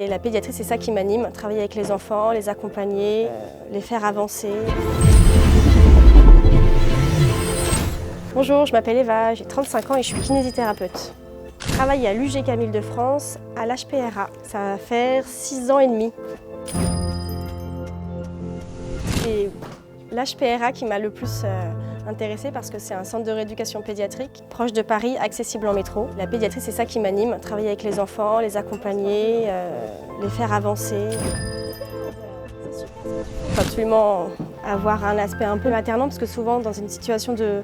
Et la pédiatrie, c'est ça qui m'anime, travailler avec les enfants, les accompagner, les faire avancer. Bonjour, je m'appelle Eva, j'ai 35 ans et je suis kinésithérapeute. Je travaille à l'UGK Île-de-France, à l'HPRA. Ça va faire 6 ans et demi. C'est l'HPRA qui m'a le plus intéressée parce que c'est un centre de rééducation pédiatrique, proche de Paris, accessible en métro. La pédiatrie, c'est ça qui m'anime, travailler avec les enfants, les accompagner, les faire avancer. Il faut absolument avoir un aspect un peu maternant parce que souvent dans une situation de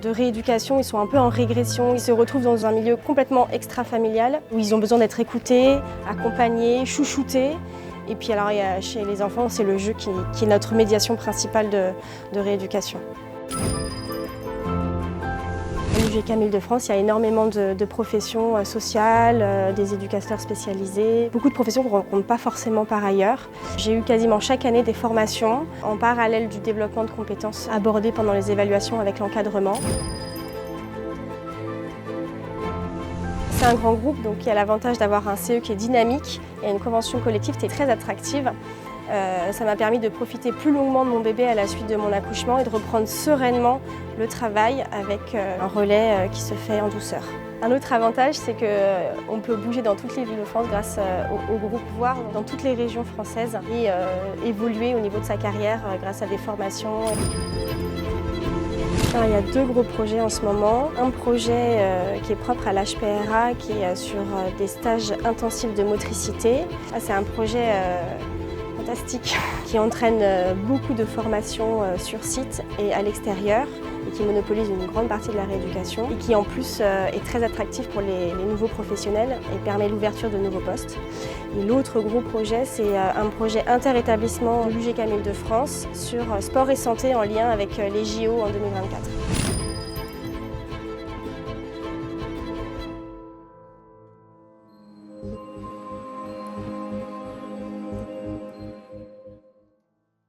rééducation, ils sont un peu en régression. Ils se retrouvent dans un milieu complètement extra-familial où ils ont besoin d'être écoutés, accompagnés, chouchoutés. Et puis alors chez les enfants, c'est le jeu qui est notre médiation principale de rééducation. À l'UGK Île-de-France, il y a énormément de professions sociales, des éducateurs spécialisés, beaucoup de professions qu'on ne rencontre pas forcément par ailleurs. J'ai eu quasiment chaque année des formations en parallèle du développement de compétences abordées pendant les évaluations avec l'encadrement. C'est un grand groupe, donc il y a l'avantage d'avoir un CE qui est dynamique et une convention collective qui est très attractive. Ça m'a permis de profiter plus longuement de mon bébé à la suite de mon accouchement et de reprendre sereinement le travail avec un relais qui se fait en douceur. Un autre avantage, c'est qu'on peut bouger dans toutes les villes de France grâce au groupe, voire dans toutes les régions françaises et évoluer au niveau de sa carrière grâce à des formations. Alors, il y a deux gros projets en ce moment. Un projet qui est propre à l'HPRA, qui est sur des stages intensifs de motricité. C'est un projet fantastique qui entraîne beaucoup de formations sur site et à l'extérieur et qui monopolise une grande partie de la rééducation et qui en plus est très attractif pour les nouveaux professionnels et permet l'ouverture de nouveaux postes. Et l'autre gros projet, c'est un projet inter-établissement de l'UGK Île-de-France sur sport et santé en lien avec les JO en 2024.